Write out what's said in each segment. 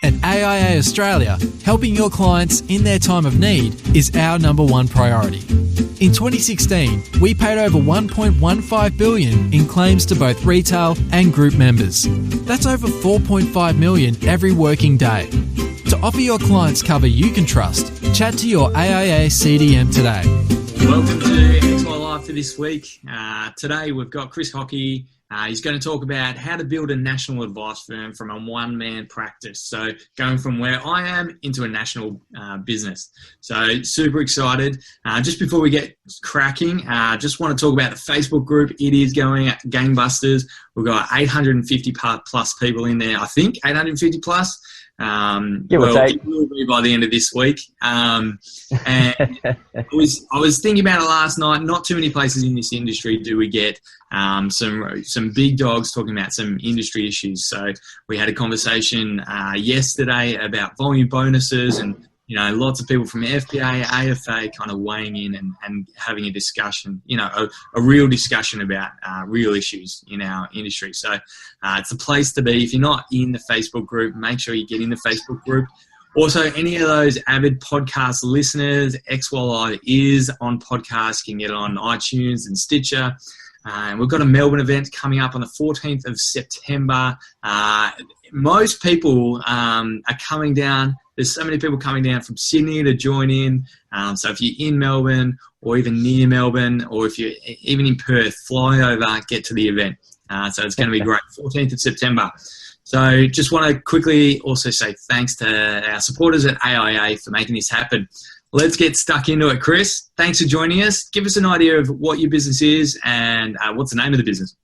At AIA Australia, helping your clients in their time of need is our number one priority. In 2016, we paid over $1.15 billion in claims to both retail and group members. That's over $4.5 million every working day. To offer your clients cover you can trust, chat to your AIA CDM today. Welcome to XY Live for this week. Today we've got Chris Hockey. He's going to talk about how to build a national advice firm from a one-man practice. So going from where I am into a national business. So super excited. Just before we get cracking, just want to talk about the Facebook group. It is going gangbusters. We've got 850 plus people in there, I think, 850 plus. It will be by the end of this week. And I was thinking about it last night. Not too many places in this industry do we get some big dogs talking about some industry issues. So we had a conversation yesterday about volume bonuses, and lots of people from FPA, AFA kind of weighing in and having a discussion, a real discussion about real issues in our industry. So it's a place to be. If you're not in the Facebook group, make sure you get in the Facebook group. Also, any of those avid podcast listeners, XY Live is on podcast. You can get it on iTunes and Stitcher. And we've got a Melbourne event coming up on the 14th of September. Most people are coming down. There's so many people coming down from Sydney to join in. So if you're in Melbourne or even near Melbourne, or if you're even in Perth, fly over, get to the event. So it's going to be great. 14th of September. So just want to quickly also say thanks to our supporters at AIA for making this happen. Let's get stuck into it. Chris, thanks for joining us. Give us an idea of what your business is and what's the name of the business.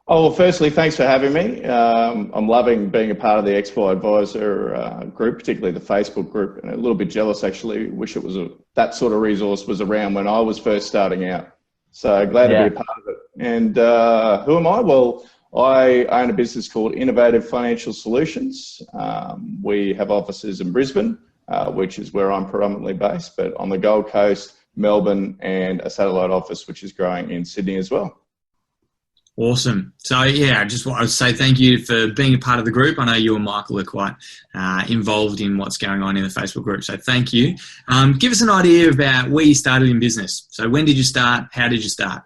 Oh, well, firstly, thanks for having me. I'm loving being a part of the XY Advisor group, particularly the Facebook group, and a little bit jealous, actually. Wish it was that sort of resource was around when I was first starting out. So glad to be a part of it. And who am I? Well, I own a business called Innovative Financial Solutions. We have offices in Brisbane, which is where I'm predominantly based, but on the Gold Coast, Melbourne, and a satellite office, which is growing in Sydney as well. Awesome. So, I just want to say thank you for being a part of the group. I know you and Michael are quite involved in what's going on in the Facebook group, so thank you. Give us an idea about where you started in business. So when did you start? How did you start?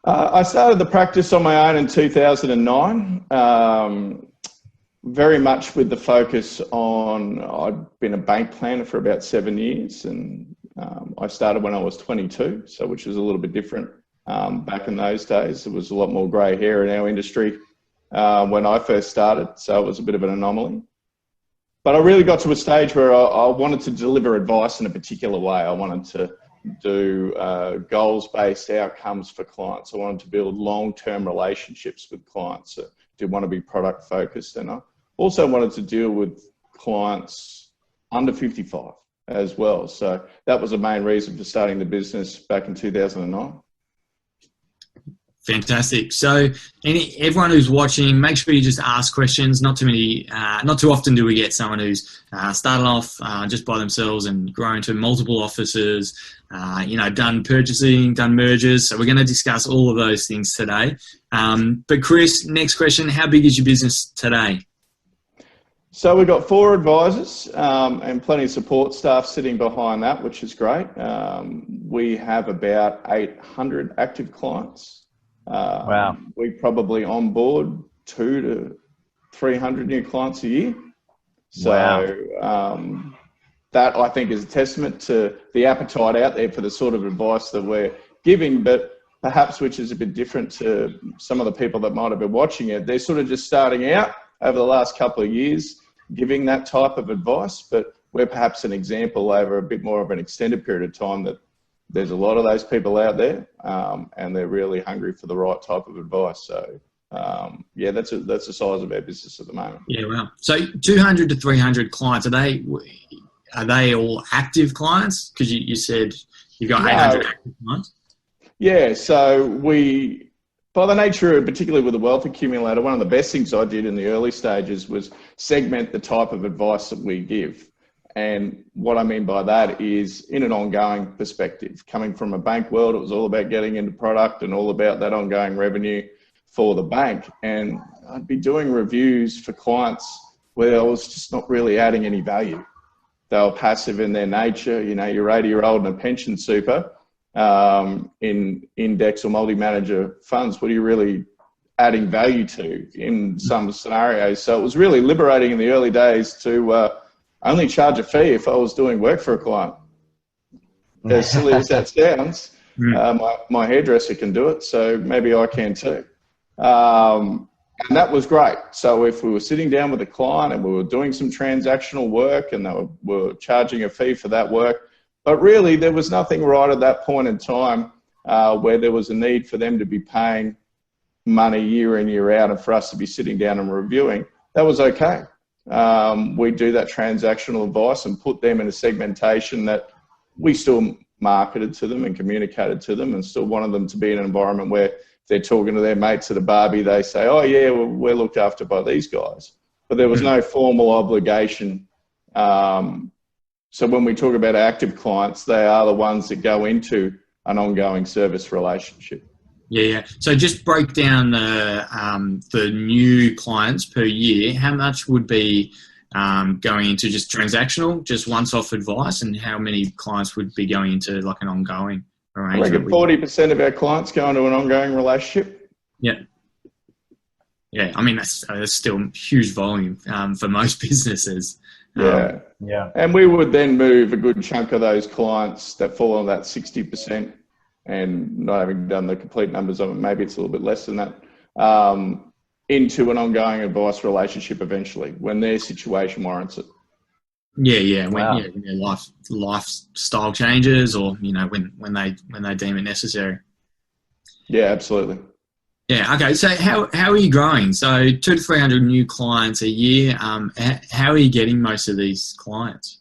I started the practice on my own in 2009, very much with the focus on, I'd been a bank planner for about 7 years, and I started when I was 22, so which was a little bit different. Back in those days, there was a lot more grey hair in our industry when I first started, so it was a bit of an anomaly. But I really got to a stage where I wanted to deliver advice in a particular way. I wanted to do goals-based outcomes for clients. I wanted to build long-term relationships with clients. I did want to be product-focused, and I also wanted to deal with clients under 55 as well. So that was the main reason for starting the business back in 2009. Fantastic. So everyone who's watching, make sure you just ask questions. Not too often do we get someone who's started off just by themselves and grown to multiple offices, done purchasing, done mergers. So we're going to discuss all of those things today. But Chris, next question, how big is your business today? So we've got 4 advisors and plenty of support staff sitting behind that, which is great. We have about 800 active clients. Wow. We probably onboard 200 to 300 new clients a year. So that I think is a testament to the appetite out there for the sort of advice that we're giving, but perhaps which is a bit different to some of the people that might have been watching it. They're sort of just starting out over the last couple of years giving that type of advice, but we're perhaps an example over a bit more of an extended period of time that there's a lot of those people out there, and they're really hungry for the right type of advice. So, that's the size of our business at the moment. Yeah, wow. So 200 to 300 clients, are they all active clients? Because you said you've got 800 active clients. Yeah, so by the nature, particularly with the Wealth Accumulator, one of the best things I did in the early stages was segment the type of advice that we give. And what I mean by that is in an ongoing perspective. Coming from a bank world, it was all about getting into product and all about that ongoing revenue for the bank. And I'd be doing reviews for clients where I was just not really adding any value. They were passive in their nature. You know, you're 80-year-old in a pension super in index or multi-manager funds. What are you really adding value to in some scenarios? So it was really liberating in the early days to only charge a fee if I was doing work for a client. As silly as that sounds, my hairdresser can do it, so maybe I can too. And that was great. So if we were sitting down with a client and we were doing some transactional work and they were charging a fee for that work, but really there was nothing right at that point in time where there was a need for them to be paying money year in, year out, and for us to be sitting down and reviewing, that was okay. We do that transactional advice and put them in a segmentation that we still marketed to them and communicated to them, and still wanted them to be in an environment where they're talking to their mates at a barbie, they say, oh yeah, we're looked after by these guys. But there was no formal obligation. So when we talk about active clients, they are the ones that go into an ongoing service relationship. Yeah. So just break down the new clients per year. How much would be going into just transactional, just once-off advice, and how many clients would be going into like an ongoing arrangement? I reckon 40% of our clients go into an ongoing relationship. Yeah. Yeah, I mean, that's still huge volume for most businesses. Yeah. And we would then move a good chunk of those clients that fall on that 60%, and not having done the complete numbers of it, maybe it's a little bit less than that, into an ongoing advice relationship eventually when their situation warrants it. Yeah. When their lifestyle changes, or when they deem it necessary. Yeah, absolutely. Yeah. Okay. So how are you growing? So 200 to 300 new clients a year. How are you getting most of these clients?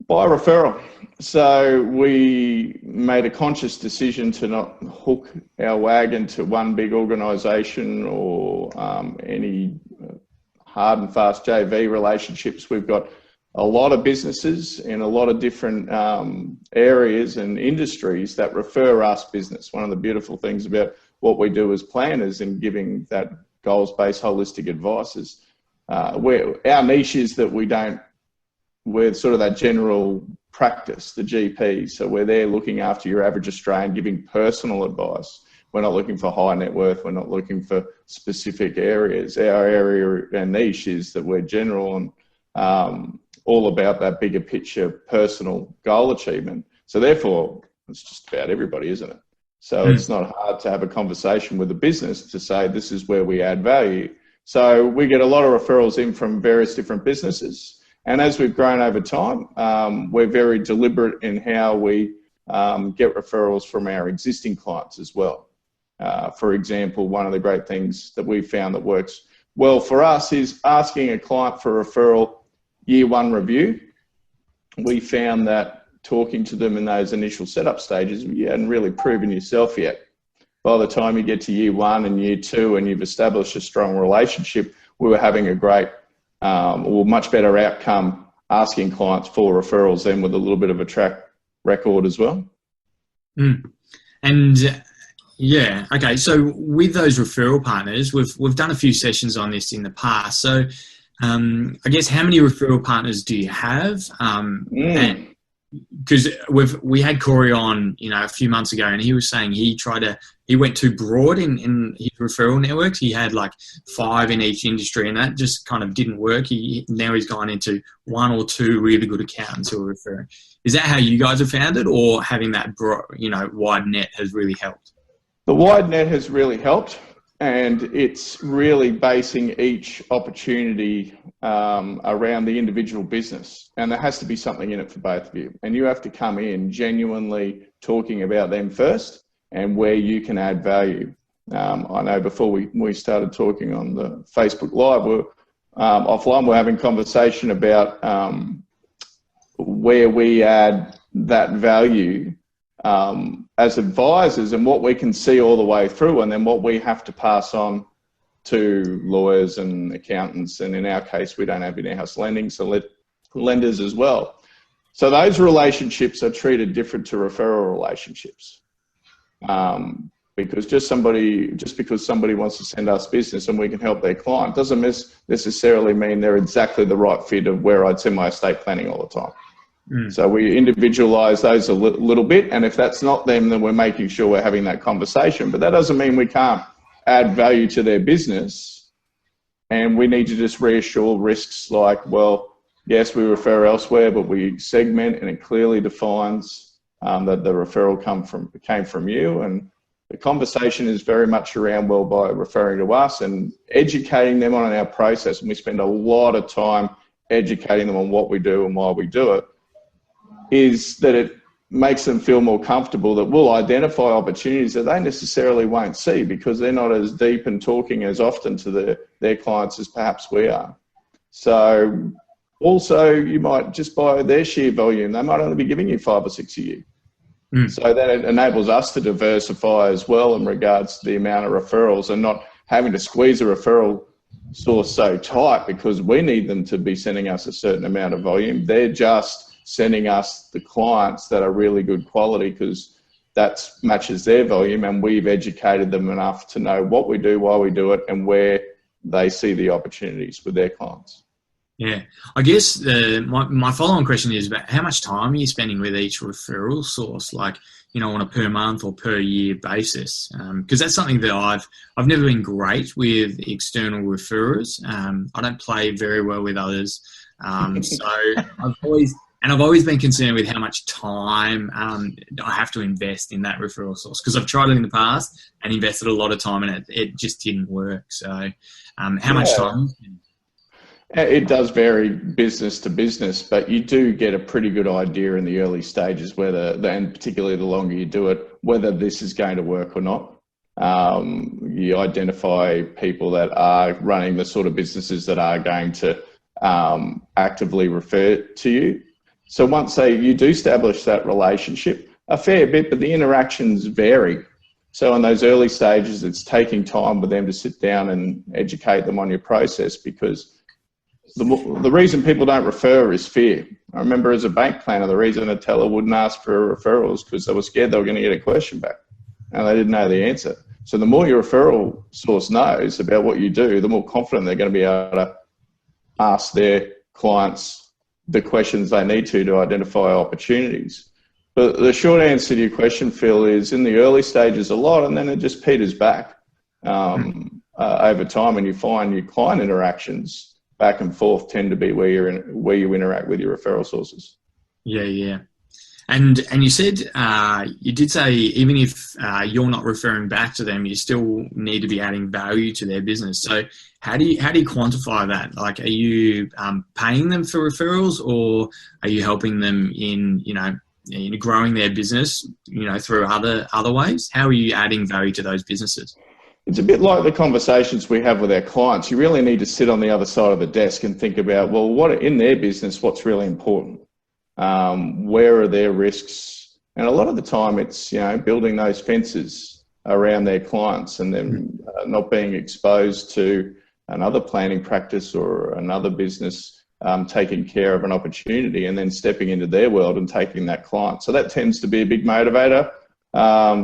By referral. So we made a conscious decision to not hook our wagon to one big organisation or any hard and fast JV relationships. We've got a lot of businesses in a lot of different areas and industries that refer us business. One of the beautiful things about what we do as planners and giving that goals-based holistic advice is our niche is that we're sort of that general practice, the GP. So we're there looking after your average Australian, giving personal advice. We're not looking for high net worth. We're not looking for specific areas. Our area and niche is that we're general and all about that bigger picture personal goal achievement. So therefore, it's just about everybody, isn't it? So it's not hard to have a conversation with a business to say, this is where we add value. So we get a lot of referrals in from various different businesses. And as we've grown over time, we're very deliberate in how we get referrals from our existing clients as well. For example, one of the great things that we've found that works well for us is asking a client for a referral year one review. We found that talking to them in those initial setup stages, you hadn't really proven yourself yet. By the time you get to year one and year two and you've established a strong relationship, we were having a great or much better outcome asking clients for referrals then with a little bit of a track record as well. And yeah, okay. So with those referral partners, we've done a few sessions on this in the past. So I guess how many referral partners do you have? Because we had Corey on, a few months ago, and he was saying he went too broad in his referral networks. He had like 5 in each industry, and that just kind of didn't work. Now he's gone into 1 or 2 really good accountants who are referring. Is that how you guys have found it, or having that broad, wide net has really helped? The wide net has really helped, and it's really basing each opportunity around the individual business. And there has to be something in it for both of you. And you have to come in genuinely talking about them first and where you can add value. I know before we started talking on the Facebook Live, offline, we're having conversation about where we add that value as advisors and what we can see all the way through, and then what we have to pass on to lawyers and accountants. And in our case, we don't have in-house lending, so lenders as well. So those relationships are treated different to referral relationships. because just because somebody wants to send us business and we can help their client doesn't necessarily mean they're exactly the right fit of where I'd send my estate planning all the time. So we individualize those a little bit, and if that's not them, then we're making sure we're having that conversation. But that doesn't mean we can't add value to their business, and we need to just reassure risks like, well, yes, we refer elsewhere, but we segment, and it clearly defines that the referral came from you. And the conversation is very much around, well, by referring to us and educating them on our process, and we spend a lot of time educating them on what we do and why we do it, is that it makes them feel more comfortable that we'll identify opportunities that they necessarily won't see because they're not as deep and talking as often to their clients as perhaps we are. So also you might just by their sheer volume, they might only be giving you 5 or 6 a year. So that enables us to diversify as well in regards to the amount of referrals and not having to squeeze a referral source so tight because we need them to be sending us a certain amount of volume. They're just sending us the clients that are really good quality because that matches their volume, and we've educated them enough to know what we do, why we do it, and where they see the opportunities with their clients. Yeah, I guess my follow-on question is about how much time are you spending with each referral source, like, you know, on a per month or per year basis? Because that's something that I've never been great with external referrers. I don't play very well with others, so I've always been concerned with how much time I have to invest in that referral source because I've tried it in the past and invested a lot of time in it. It just didn't work. So, how much time? It does vary business to business, but you do get a pretty good idea in the early stages and particularly the longer you do it, whether this is going to work or not. You identify people that are running the sort of businesses that are going to actively refer to you. So once you do establish that relationship, a fair bit, but the interactions vary. So in those early stages, it's taking time for them to sit down and educate them on your process because the reason people don't refer is fear. I remember as a bank planner, the reason a teller wouldn't ask for a referral is because they were scared they were going to get a question back and they didn't know the answer. So the more your referral source knows about what you do, the more confident they're going to be able to ask their clients the questions they need to identify opportunities. But the short answer to your question, Phil, is in the early stages a lot, and then it just peters back over time, and you find your client interactions back and forth tend to be where you interact with your referral sources. Yeah. And you said you did say even if you're not referring back to them, you still need to be adding value to their business. So how do you quantify that? Like, are you paying them for referrals, or are you helping them in growing their business through other ways? How are you adding value to those businesses? It's a bit like the conversations we have with our clients. You really need to sit on the other side of the desk and think about, well, what in their business, what's really important? Where are their risks? And a lot of the time it's, building those fences around their clients and them not being exposed to another planning practice or another business taking care of an opportunity and then stepping into their world and taking that client. So that tends to be a big motivator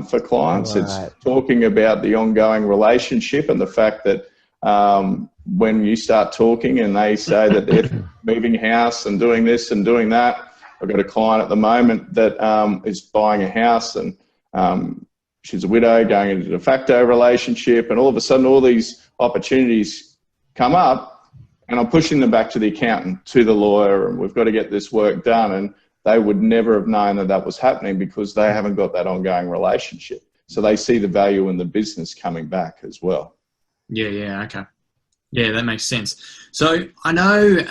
for clients. Right. It's talking about the ongoing relationship and the fact that when you start talking and they say that they're moving house and doing this and doing that. I've got a client at the moment that is buying a house and she's a widow going into a de facto relationship, and all of a sudden all these opportunities come up and I'm pushing them back to the accountant, to the lawyer, and we've got to get this work done. And they would never have known that was happening because they haven't got that ongoing relationship. So they see the value in the business coming back as well. Yeah, okay. Yeah, that makes sense. So I know,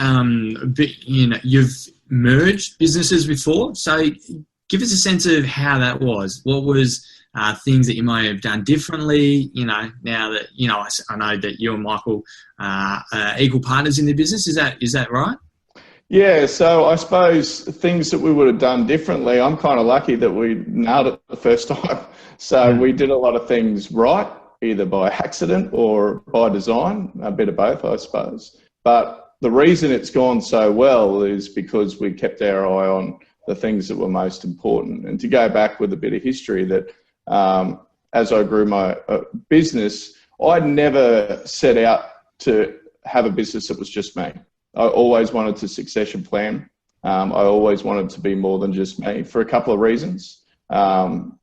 you've merged businesses before. So give us a sense of how that was. What was things that you might have done differently, now that, I know that you and Michael are equal partners in the business. Is that right? Yeah, so I suppose things that we would have done differently, I'm kind of lucky that we nailed it the first time. So we did a lot of things right, either by accident or by design, a bit of both, I suppose. But the reason it's gone so well is because we kept our eye on the things that were most important. And to go back with a bit of history, that as I grew my business, I never set out to have a business that was just me. I always wanted to succession plan. I always wanted to be more than just me for a couple of reasons.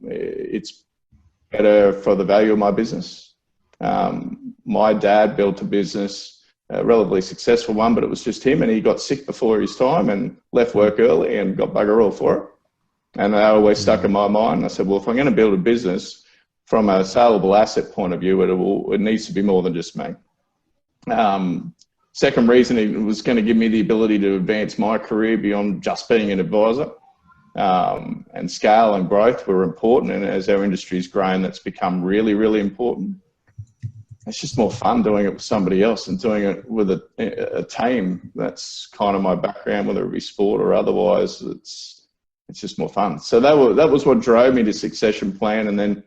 It's better for the value of my business. My dad built a business, a relatively successful one, but it was just him, and he got sick before his time and left work early and got bugger all for it. And that always stuck in my mind. I said, well, if I'm going to build a business from a saleable asset point of view, it needs to be more than just me. Second reason, it was going to give me the ability to advance my career beyond just being an advisor. And scale and growth were important. And as our industry's grown, that's become really, really important. It's just more fun doing it with somebody else and doing it with a team. That's kind of my background, whether it be sport or otherwise. It's just more fun. So that was what drove me to succession plan. And then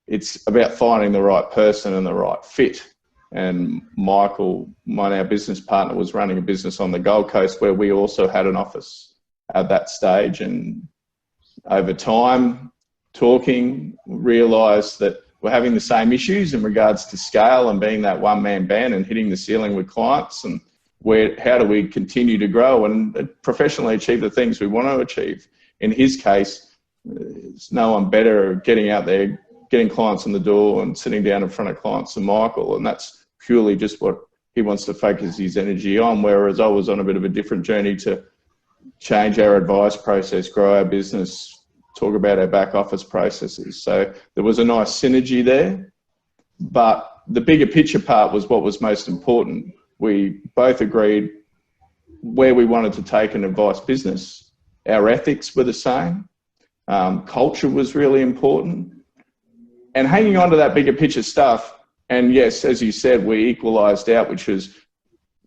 it's about finding the right person and the right fit. And Michael, my now business partner, was running a business on the Gold Coast where we also had an office at that stage. And over time, talking, realised that we're having the same issues in regards to scale and being that one-man band and hitting the ceiling with clients, and how do we continue to grow and professionally achieve the things we want to achieve. In his case, there's no one better at getting out there, getting clients in the door and sitting down in front of clients than Michael, and that's purely just what he wants to focus his energy on, whereas I was on a bit of a different journey to change our advice process, grow our business, talk about our back office processes. So there was a nice synergy there, but the bigger picture part was what was most important. We both agreed where we wanted to take an advice business. Our ethics were the same. Culture was really important. And hanging on to that bigger picture stuff, and yes, as you said, we equalised out, which was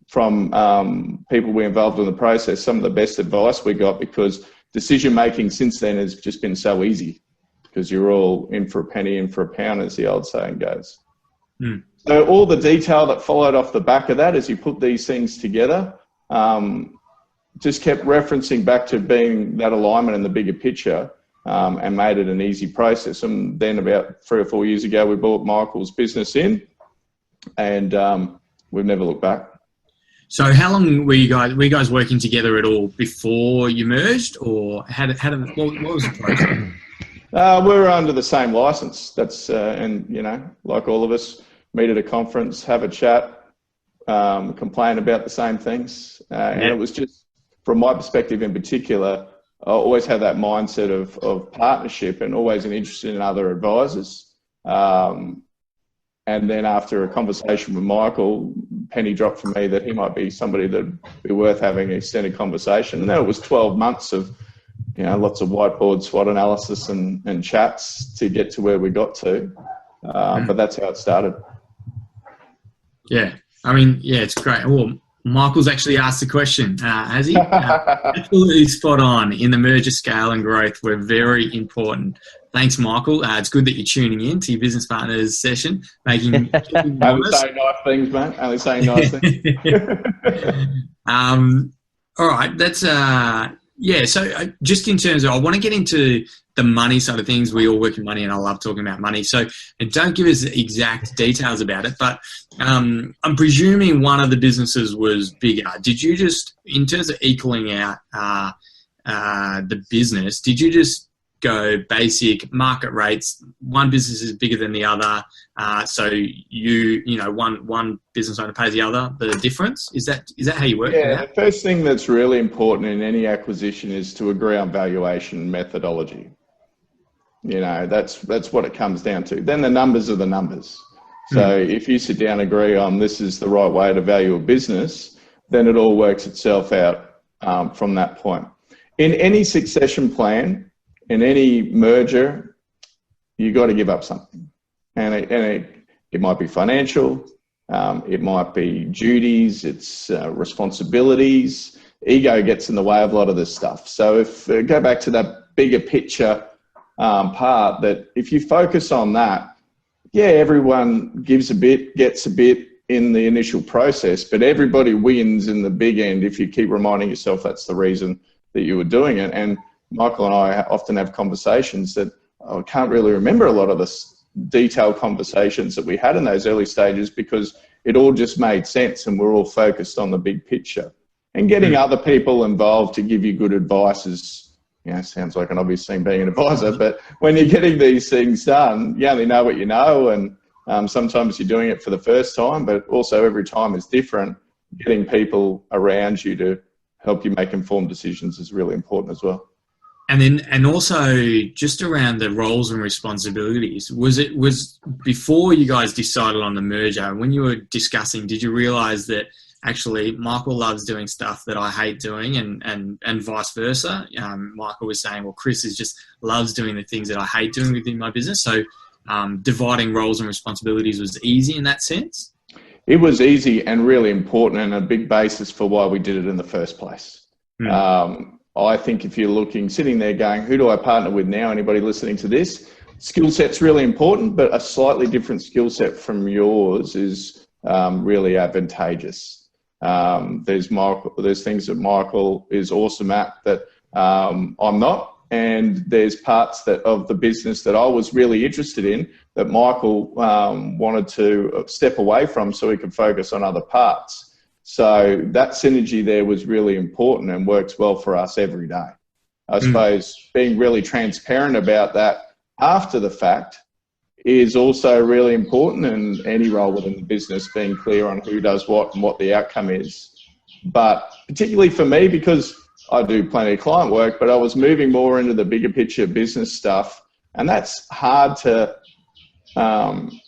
from people we involved in the process, some of the best advice we got, because decision-making since then has just been so easy because you're all in for a penny, in for a pound, as the old saying goes. So all the detail that followed off the back of that as you put these things together just kept referencing back to being that alignment in the bigger picture. And made it an easy process. And then about 3 or 4 years ago, we brought Michael's business in, and we've never looked back. So how long were you guys working together at all before you merged, or what was the process? We were under the same license. That's and like all of us, meet at a conference, have a chat, complain about the same things, and it was just, from my perspective in particular, I always had that mindset of partnership and always an interest in other advisors. And then after a conversation with Michael, penny dropped for me that he might be somebody that'd be worth having an extended conversation. And then it was 12 months of, lots of whiteboard SWOT analysis and chats to get to where we got to. But that's how it started. Yeah. I mean, yeah, it's great. Well, Michael's actually asked the question, has he? Absolutely spot on. In the merger, scale and growth were very important. Thanks, Michael. It's good that you're tuning in to your business partners session. Only saying nice things, mate. Only saying nice things. All right. That's So just in terms of, I want to get into the money side of things. We all work in money, and I love talking about money. So don't give us exact details about it, but I'm presuming one of the businesses was bigger. Did you just, in terms of equaling out the business, did you just go basic market rates? One business is bigger than the other, so one business owner pays the other the difference. Is that how you work? Yeah, the first thing that's really important in any acquisition is to agree on valuation methodology. That's what it comes down to. Then the numbers are the numbers. So if you sit down and agree on this is the right way to value a business, then it all works itself out from that point. In any succession plan, in any merger, you got to give up something, and it might be financial, it might be duties, it's responsibilities. Ego gets in the way of a lot of this stuff. So if go back to that bigger picture part, that if you focus on that, everyone gives a bit, gets a bit in the initial process, but everybody wins in the big end if you keep reminding yourself that's the reason that you were doing it. And Michael and I often have conversations that I can't really remember a lot of the detailed conversations that we had in those early stages, because it all just made sense and we're all focused on the big picture. And getting other people involved to give you good advice is, sounds like an obvious thing being an advisor, but when you're getting these things done, you only know what you know, and sometimes you're doing it for the first time, but also every time is different. Getting people around you to help you make informed decisions is really important as well. And also just around the roles and responsibilities, was before you guys decided on the merger, when you were discussing, did you realise that actually Michael loves doing stuff that I hate doing, and vice versa? Michael was saying, well, Chris loves doing the things that I hate doing within my business. So dividing roles and responsibilities was easy in that sense? It was easy and really important, and a big basis for why we did it in the first place. I think if you're sitting there going, who do I partner with now? Anybody listening to this? Skill set's really important, but a slightly different skill set from yours is really advantageous. There's things that Michael is awesome at that I'm not, and there's parts of the business that I was really interested in that Michael wanted to step away from so he could focus on other parts. So that synergy there was really important and works well for us every day. I suppose being really transparent about that after the fact is also really important, in any role within the business, being clear on who does what and what the outcome is. But particularly for me, because I do plenty of client work, but I was moving more into the bigger picture business stuff, and that's hard to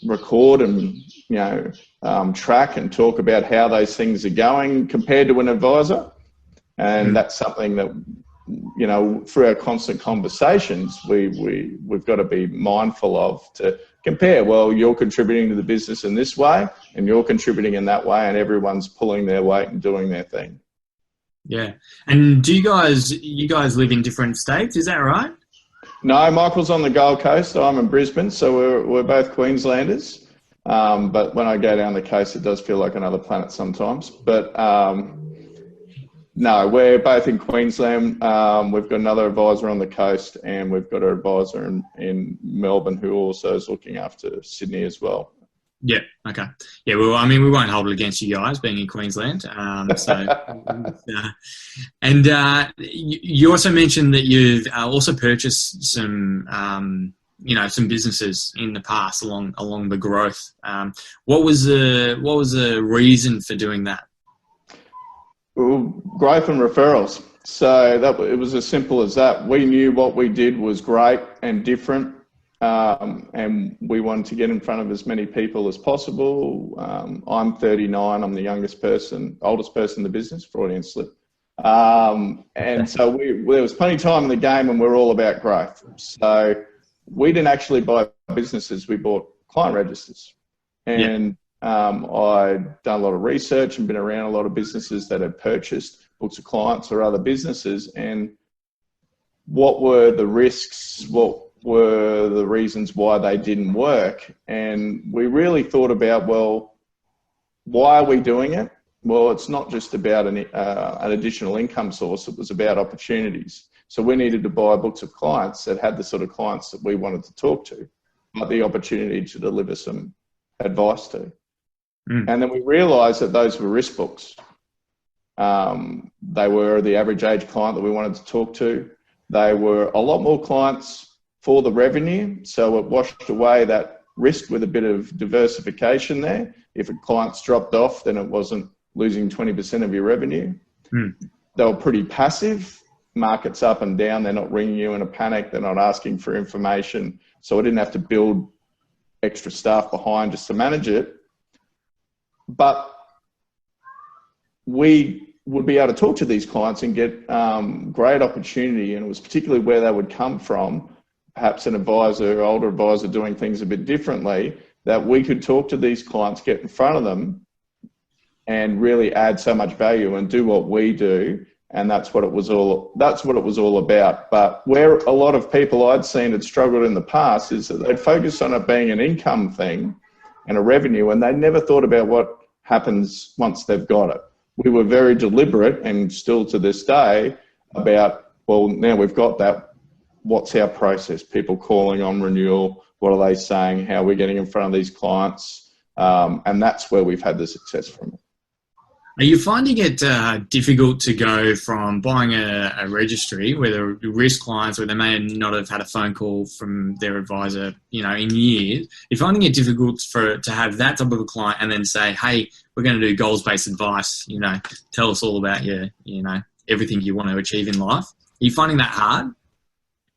record and track and talk about how those things are going compared to an advisor. And that's something that, through our constant conversations, we've got to be mindful of, to compare, well, you're contributing to the business in this way and you're contributing in that way, and everyone's pulling their weight and doing their thing. Yeah. And do you guys live in different states? Is that right? No, Michael's on the Gold Coast. I'm in Brisbane, so we're both Queenslanders. But when I go down the coast, it does feel like another planet sometimes. But no, we're both in Queensland. We've got another advisor on the coast, and we've got an advisor in Melbourne who also is looking after Sydney as well. Yeah. Okay. Yeah. Well, I mean, we won't hold it against you guys being in Queensland. You also mentioned that you've also purchased some, some businesses in the past along the growth. What was the reason for doing that? Well, growth and referrals. So it was as simple as that. We knew what we did was great and different. And we wanted to get in front of as many people as possible. I'm 39. I'm the oldest person in the business, Freudian slip. And so there was plenty of time in the game, and we're all about growth. So we didn't actually buy businesses. We bought client registers. And I'd done a lot of research and been around a lot of businesses that had purchased books of clients or other businesses. And what were the risks? What were the reasons why they didn't work? And we really thought about, well, why are we doing it? Well, it's not just about an additional income source. It was about opportunities. So we needed to buy books of clients that had the sort of clients that we wanted to talk to, but the opportunity to deliver some advice to. And then we realised that those were risk books. They were the average age client that we wanted to talk to. They were a lot more clients for the revenue, so it washed away that risk with a bit of diversification there. If a client's dropped off, then it wasn't losing 20% of your revenue. They were pretty passive. Markets up and down, they're not ringing you in a panic, they're not asking for information, so I didn't have to build extra staff behind just to manage it. But we would be able to talk to these clients and get great opportunity, and it was particularly where they would come from, perhaps an advisor, older advisor doing things a bit differently, that we could talk to these clients, get in front of them and really add so much value and do what we do. And that's what it was all about. But where a lot of people I'd seen had struggled in the past is that they'd focused on it being an income thing and a revenue, and they never thought about what happens once they've got it. We were very deliberate, and still to this day, about, well, now we've got that, what's our process? People calling on renewal, what are they saying, how we're getting in front of these clients, and that's where we've had the success from it. Are you finding it difficult to go from buying a registry where there are risk clients where they may not have had a phone call from their advisor, in years? You're finding it difficult to have that type of a client and then say, hey, we're going to do goals-based advice, tell us all about your, everything you want to achieve in life. Are you finding that hard?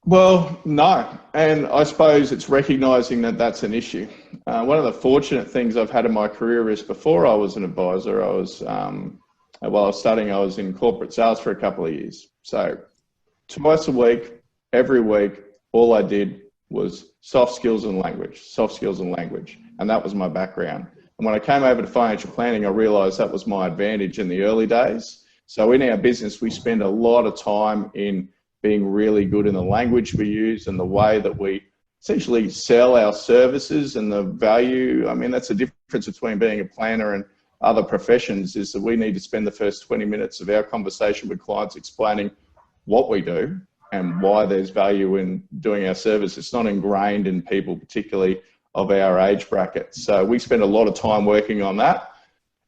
Well, no. And I suppose it's recognising that that's an issue. One of the fortunate things I've had in my career is before I was an advisor, while I was studying, I was in corporate sales for a couple of years. So twice a week, every week, all I did was soft skills and language. And that was my background. And when I came over to financial planning, I realised that was my advantage in the early days. So in our business, we spend a lot of time in being really good in the language we use and the way that we essentially sell our services and the value. I mean, that's the difference between being a planner and other professions, is that we need to spend the first 20 minutes of our conversation with clients explaining what we do and why there's value in doing our service. It's not ingrained in people, particularly of our age bracket. So we spend a lot of time working on that.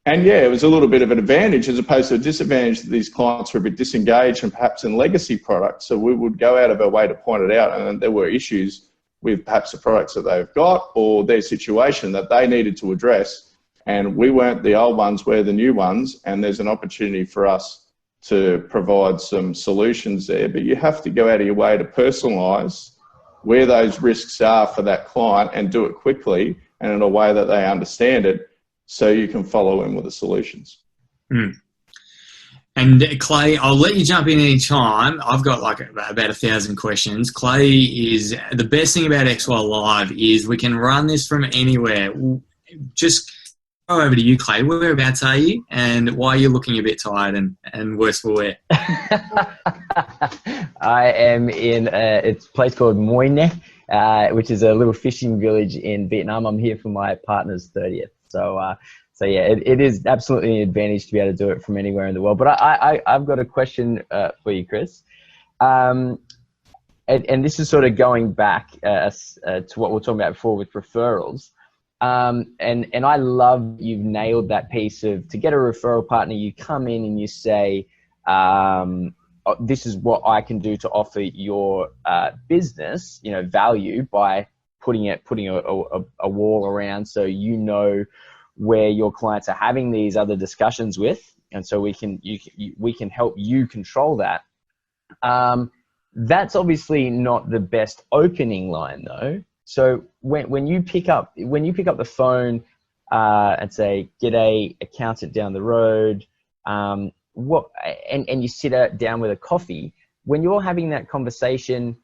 And yeah, it was a little bit of an advantage as opposed to a disadvantage that these clients were a bit disengaged and perhaps in legacy products. So we would go out of our way to point it out, and there were issues with perhaps the products that they've got or their situation that they needed to address. And we weren't the old ones, we're the new ones, and there's an opportunity for us to provide some solutions there. But you have to go out of your way to personalise where those risks are for that client and do it quickly and in a way that they understand it, so you can follow in with the solutions. Mm. And Clay, I'll let you jump in any time. I've got about 1,000 questions. Clay, is the best thing about XY Live is we can run this from anywhere. Just go over to you, Clay. Whereabouts are you, and why are you looking a bit tired and worse for wear? I am in a place called Moi Ne, which is a little fishing village in Vietnam. I'm here for my partner's 30th. So yeah, it is absolutely an advantage to be able to do it from anywhere in the world. But I've got a question for you, Chris. And this is sort of going back to what we were talking about before with referrals. And I love you've nailed that piece of, to get a referral partner, you come in and you say, this is what I can do to offer your business, value, by putting a wall around, so where your clients are having these other discussions with, and so we can help you control that. That's obviously not the best opening line though. So when you pick up the phone and say, "G'day, accountant down the road," and you sit down with a coffee, when you're having that conversation,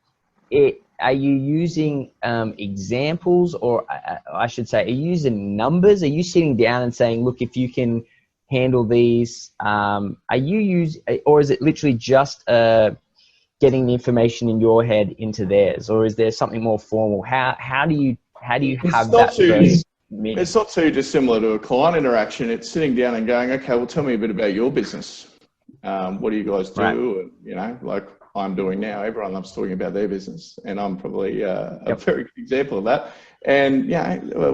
are you using examples, or I should say, are you using numbers? Are you sitting down and saying, look, if you can handle these, or is it literally just getting the information in your head into theirs, or is there something more formal? How do you have that first meeting? It's not too dissimilar to a client interaction. It's sitting down and going, okay, well, tell me a bit about your business. What do you guys do? Right. Like I'm doing now. Everyone loves talking about their business, and I'm probably a very good example of that. And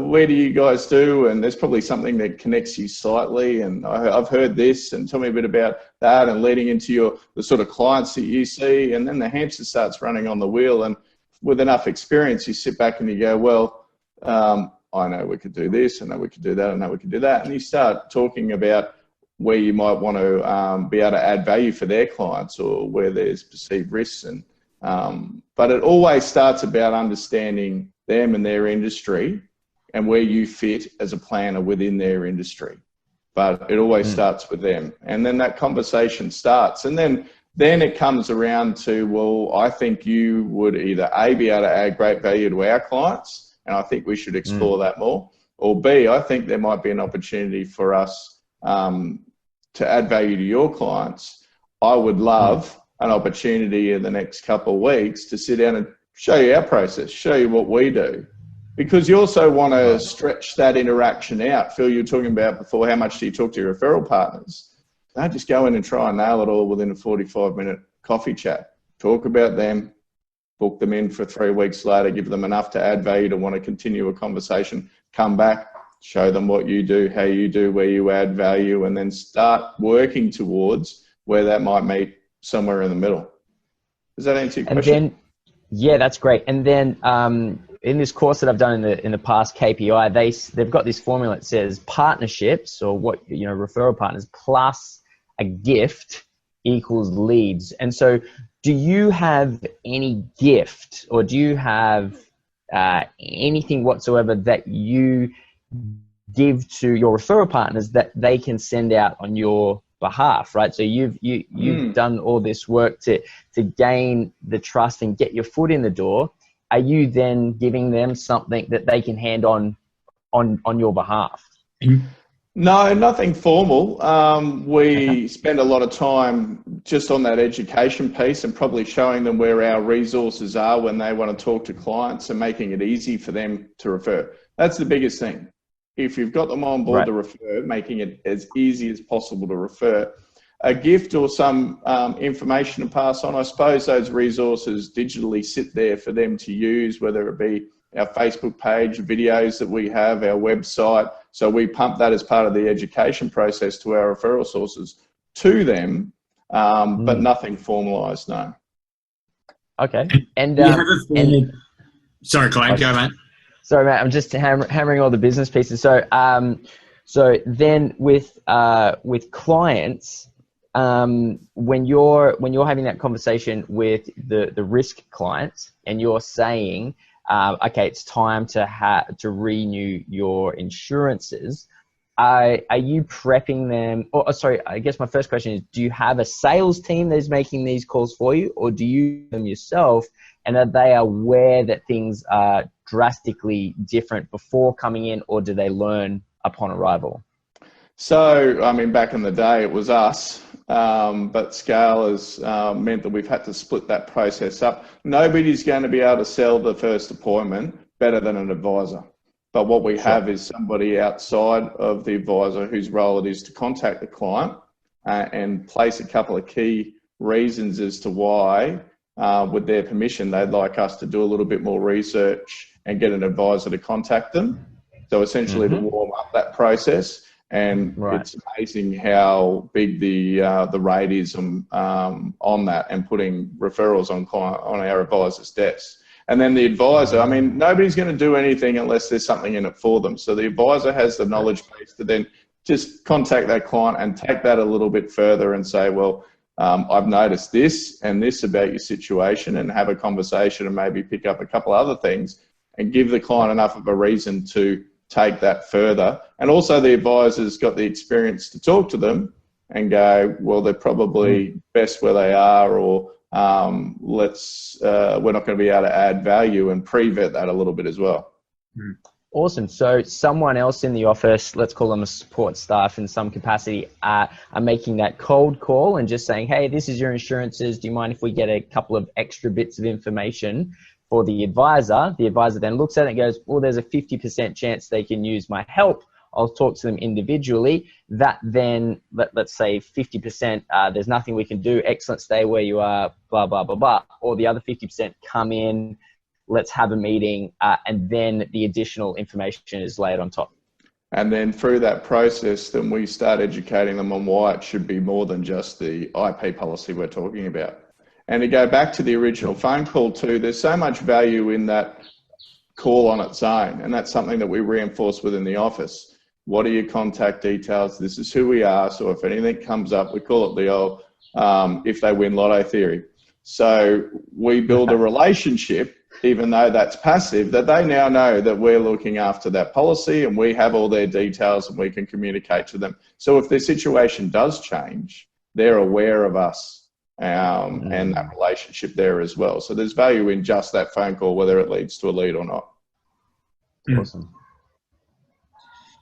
where do you guys do? And there's probably something that connects you slightly. And I've heard this, and tell me a bit about that, and leading into the sort of clients that you see. And then the hamster starts running on the wheel, and with enough experience, you sit back and you go, well, I know we could do this, I know we could do that, I know we could do that. And you start talking about where you might want to be able to add value for their clients, or where there's perceived risks. And but it always starts about understanding them and their industry and where you fit as a planner within their industry. But it always starts with them. And then that conversation starts. And then it comes around to, well, I think you would either A, be able to add great value to our clients, and I think we should explore that more, or B, I think there might be an opportunity for us to add value to your clients. I would love an opportunity in the next couple of weeks to sit down and show you our process, show you what we do. Because you also want to stretch that interaction out. Phil, you were talking about before, how much do you talk to your referral partners? Don't just go in and try and nail it all within a 45-minute coffee chat. Talk about them, book them in for 3 weeks later, give them enough to add value to want to continue a conversation, come back, show them what you do, how you do, where you add value, and then start working towards where that might meet somewhere in the middle. Does that answer your question? And then, yeah, that's great. And then in this course that I've done in the past, KPI, they've got this formula that says partnerships, or referral partners plus a gift equals leads. And so do you have any gift, or do you have anything whatsoever that you give to your referral partners that they can send out on your behalf, right? So you've done all this work to gain the trust and get your foot in the door. Are you then giving them something that they can hand on your behalf? No, nothing formal. We spend a lot of time just on that education piece and probably showing them where our resources are when they want to talk to clients and making it easy for them to refer. That's the biggest thing. If you've got them on board to refer, making it as easy as possible to refer. A gift or some information to pass on, I suppose those resources digitally sit there for them to use, whether it be our Facebook page, videos that we have, our website. So we pump that as part of the education process to our referral sources to them, but nothing formalised, no. Okay. And you have a formal... Sorry, Clay, go, mate. Sorry, mate. I'm just hammering all the business pieces. So, so then with clients, when you're having that conversation with the risk clients, and you're saying, okay, it's time to renew your insurances. Are you prepping them? Or sorry, I guess my first question is: do you have a sales team that is making these calls for you, or do you do them yourself? And are they aware that things are drastically different before coming in, or do they learn upon arrival? So, I mean, back in the day, it was us, but scale has meant that we've had to split that process up. Nobody's going to be able to sell the first appointment better than an advisor. But what we have is somebody outside of the advisor whose role it is to contact the client and place a couple of key reasons as to why, with their permission, they'd like us to do a little bit more research and get an advisor to contact them. So essentially to warm up that process. And it's amazing how big the rate is on that, and putting referrals on our advisor's desks. And then the advisor, I mean, nobody's going to do anything unless there's something in it for them. So the advisor has the knowledge base to then just contact that client and take that a little bit further and say, well, I've noticed this and this about your situation, and have a conversation and maybe pick up a couple other things and give the client enough of a reason to take that further. And also the advisor's got the experience to talk to them and go, well, they're probably best where they are, or we're not going to be able to add value, and pre-vet that a little bit as well. Awesome. So someone else in the office, let's call them a support staff in some capacity, are making that cold call and just saying, hey, this is your insurances. Do you mind if we get a couple of extra bits of information for the advisor? The advisor then looks at it and goes, well, there's a 50% chance they can use my help. I'll talk to them individually. That then, let's say 50%, there's nothing we can do. Excellent, stay where you are, blah, blah, blah, blah. Or the other 50% come in, let's have a meeting, and then the additional information is laid on top. And then through that process, then we start educating them on why it should be more than just the IP policy we're talking about. And to go back to the original phone call too, there's so much value in that call on its own. And that's something that we reinforce within the office. What are your contact details? This is who we are. So if anything comes up, we call it the old, if they win lotto theory. So we build a relationship, even though that's passive, that they now know that we're looking after that policy and we have all their details and we can communicate to them. So if their situation does change, they're aware of us and that relationship there as well. So there's value in just that phone call, whether it leads to a lead or not. Awesome.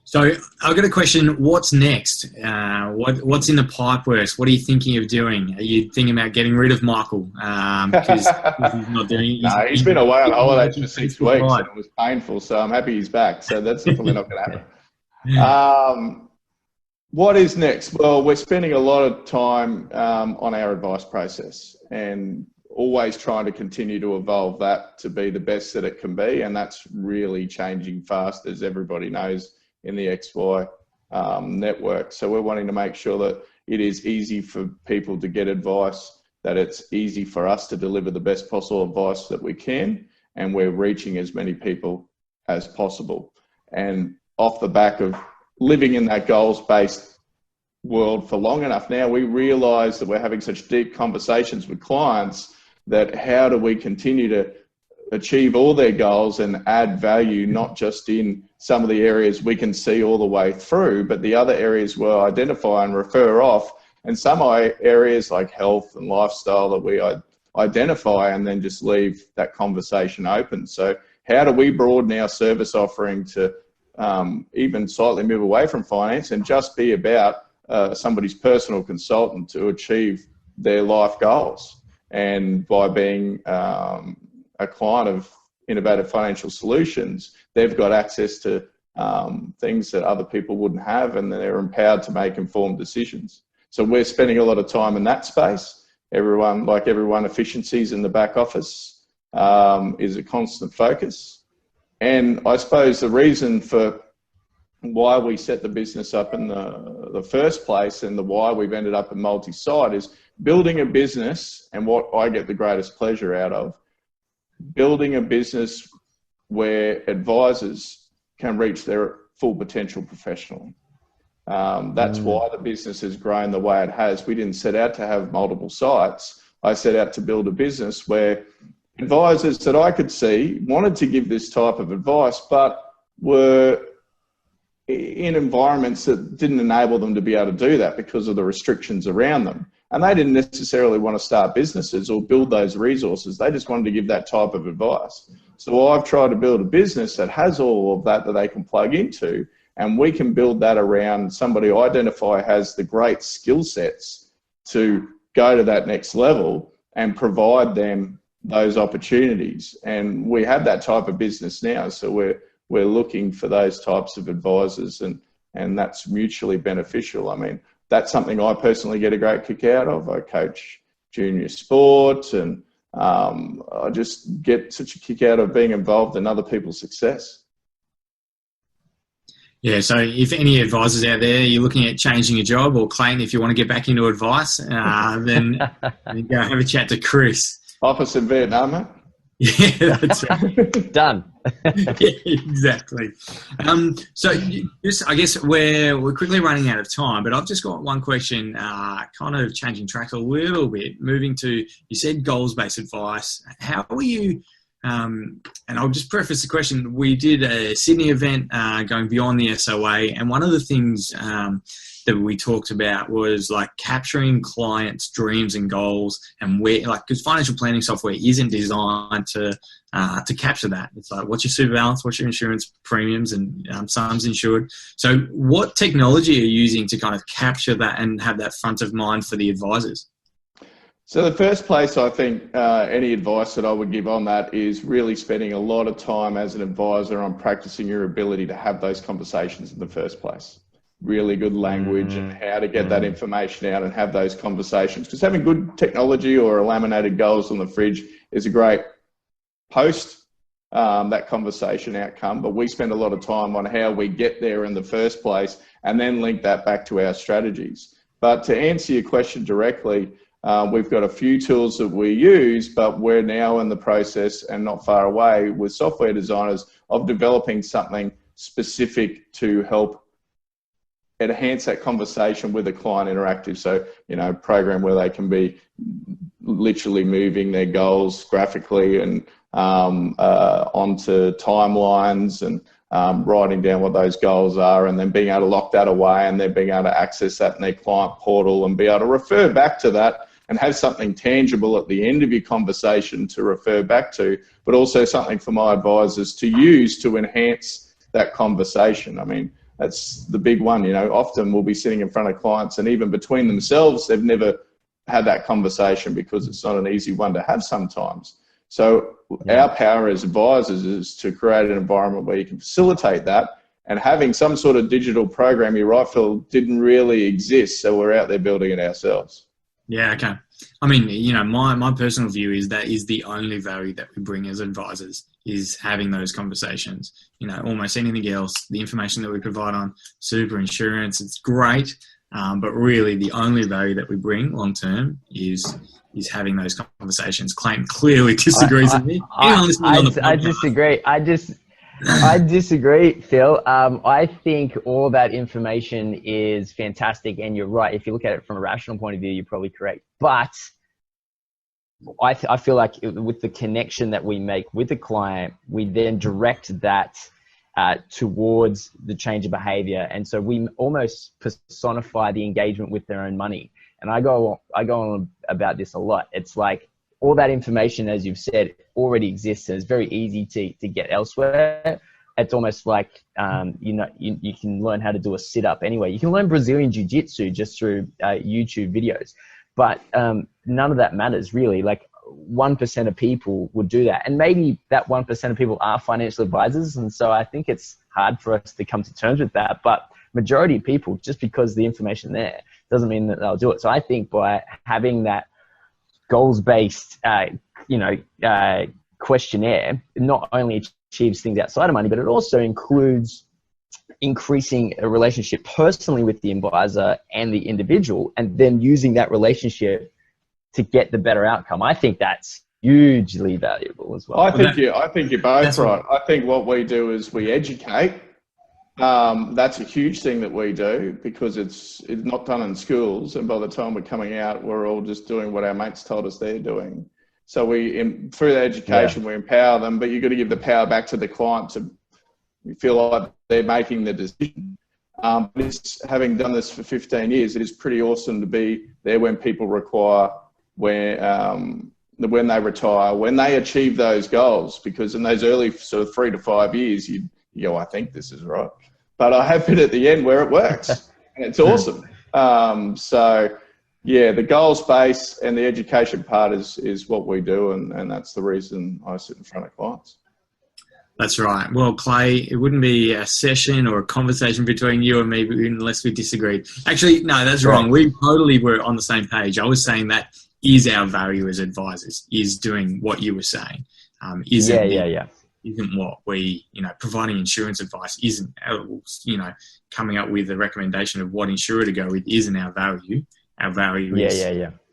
So I've got a question. What's next? What's in the pipe works? What are you thinking of doing? Are you thinking about getting rid of Michael? Because he's not doing it. No, he's been away on holidays for 6 weeks and it was painful. So I'm happy he's back. So that's definitely not going to happen. What is next? Well, we're spending a lot of time on our advice process. And always trying to continue to evolve that to be the best that it can be. And that's really changing fast, as everybody knows, in the XY network. So we're wanting to make sure that it is easy for people to get advice, that it's easy for us to deliver the best possible advice that we can, and we're reaching as many people as possible. And off the back of living in that goals-based world for long enough now, we realise that we're having such deep conversations with clients that how do we continue to achieve all their goals and add value, not just in some of the areas we can see all the way through, but the other areas we'll identify and refer off, and some areas like health and lifestyle that we identify and then just leave that conversation open. So how do we broaden our service offering to even slightly move away from finance and just be about somebody's personal consultant to achieve their life goals? And by being a client of Innovative Financial Solutions, they've got access to things that other people wouldn't have, and they're empowered to make informed decisions. So we're spending a lot of time in that space. Everyone, efficiencies in the back office is a constant focus. And I suppose the reason for why we set the business up in the first place, and the why we've ended up in multi-site, is building a business, and what I get the greatest pleasure out of, building a business where advisors can reach their full potential professionally. That's why the business has grown the way it has. We didn't set out to have multiple sites. I set out to build a business where advisors that I could see wanted to give this type of advice, but were in environments that didn't enable them to be able to do that because of the restrictions around them. And they didn't necessarily want to start businesses or build those resources. They just wanted to give that type of advice. So I've tried to build a business that has all of that they can plug into, and we can build that around somebody I identify has the great skill sets to go to that next level and provide them those opportunities. And we have that type of business now. So we're looking for those types of advisors, and that's mutually beneficial. I mean, that's something I personally get a great kick out of. I coach junior sport, and I just get such a kick out of being involved in other people's success. Yeah, so if any advisors out there, you're looking at changing your job, or Clayton, if you want to get back into advice, then go have a chat to Chris. Office in Vietnam, mate. Yeah, that's right. Done. Yeah, exactly. So just, I guess we're quickly running out of time, but I've just got one question, kind of changing track a little bit, moving to, you said goals-based advice. How are you, and I'll just preface the question, we did a Sydney event going beyond the SOA, and one of the things that we talked about was like capturing clients' dreams and goals, and where, like, because financial planning software isn't designed to capture that. It's like, what's your super balance, what's your insurance premiums, and sums insured. So what technology are you using to kind of capture that and have that front of mind for the advisors? So the first place I think any advice that I would give on that is really spending a lot of time as an advisor on practicing your ability to have those conversations in the first place. Really good language and how to get that information out and have those conversations. Because having good technology or a laminated goals on the fridge is a great post that conversation outcome, but we spend a lot of time on how we get there in the first place and then link that back to our strategies. But to answer your question directly, we've got a few tools that we use, but we're now in the process, and not far away, with software designers of developing something specific to help enhance that conversation with the client interactive. So, program where they can be literally moving their goals graphically and onto timelines and writing down what those goals are, and then being able to lock that away, and then being able to access that in their client portal and be able to refer back to that and have something tangible at the end of your conversation to refer back to, but also something for my advisors to use to enhance that conversation. I mean, that's the big one. Often we'll be sitting in front of clients, and even between themselves, they've never had that conversation because it's not an easy one to have sometimes. So our power as advisors is to create an environment where you can facilitate that, and having some sort of digital program, you're right, Phil, didn't really exist. So we're out there building it ourselves. Yeah, okay. I mean, my personal view is that is the only value that we bring as advisors is having those conversations. Almost anything else, the information that we provide on super insurance, it's great, but really the only value that we bring long term is having those conversations. Clayton clearly disagrees with me. I disagree. I disagree, Phil. I think all that information is fantastic, and you're right. If you look at it from a rational point of view, you're probably correct. But I feel like with the connection that we make with the client, we then direct that towards the change of behavior, and so we almost personify the engagement with their own money. And I go on about this a lot. It's like all that information, as you've said, already exists, and it's very easy to get elsewhere. It's almost like, you can learn how to do a sit-up anyway. You can learn Brazilian Jiu-Jitsu just through YouTube videos. But none of that matters, really. Like 1% of people would do that. And maybe that 1% of people are financial advisors. And so I think it's hard for us to come to terms with that. But majority of people, just because the information there, doesn't mean that they'll do it. So I think by having that goals-based, questionnaire not only achieves things outside of money, but it also includes increasing a relationship personally with the advisor and the individual, and then using that relationship to get the better outcome. I think that's hugely valuable as well. I think you're both right. I think what we do is we educate. That's a huge thing that we do because it's not done in schools, and by the time we're coming out, we're all just doing what our mates told us they're doing. So through the education, we empower them, but you've got to give the power back to the client to feel like they're making the decision. Having done this for 15 years, it is pretty awesome to be there when people require, when they retire, when they achieve those goals, because in those early sort of 3 to 5 years, you go, I think this is right. But I have it at the end where it works, and it's awesome. The goals base and the education part is what we do, and that's the reason I sit in front of clients. That's right. Well, Clay, it wouldn't be a session or a conversation between you and me unless we disagreed. Actually, no, that's wrong. We totally were on the same page. I was saying that is our value as advisors, is doing what you were saying. Isn't what we, providing insurance advice isn't, coming up with a recommendation of what insurer to go with isn't our value. Our value is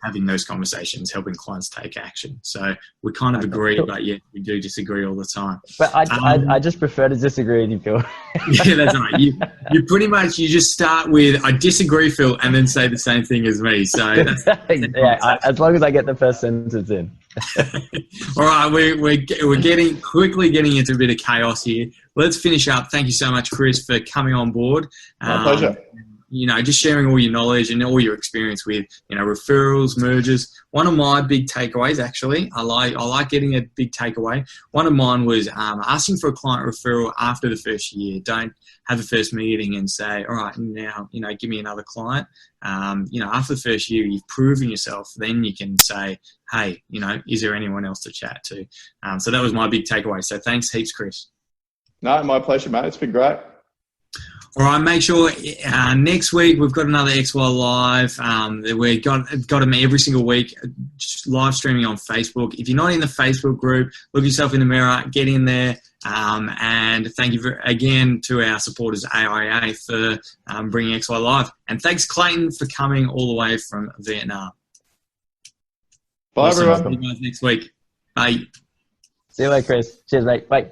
having those conversations, helping clients take action. So we kind of agree, but we do disagree all the time. But I just prefer to disagree with you, Phil. Yeah, that's right. You pretty much, you just start with, I disagree, Phil, and then say the same thing as me. So that's as long as I get the first sentence in. All right, we're quickly getting into a bit of chaos here. Let's finish up. Thank you so much, Chris, for coming on board. My pleasure. Just sharing all your knowledge and all your experience with, referrals, mergers. One of my big takeaways, actually, I like getting a big takeaway. One of mine was asking for a client referral after the first year. Don't have the first meeting and say, all right, now, give me another client. After the first year, you've proven yourself. Then you can say, hey, is there anyone else to chat to? So that was my big takeaway. So thanks heaps, Chris. No, my pleasure, mate. It's been great. All right, make sure next week we've got another XY Live. We've got them every single week, just live streaming on Facebook. If you're not in the Facebook group, look yourself in the mirror, get in there. And thank you again to our supporters, AIA, for bringing XY Live. And thanks, Clayton, for coming all the way from Vietnam. Bye, everyone. See you guys next week. Bye. See you later, Chris. Cheers, mate. Bye.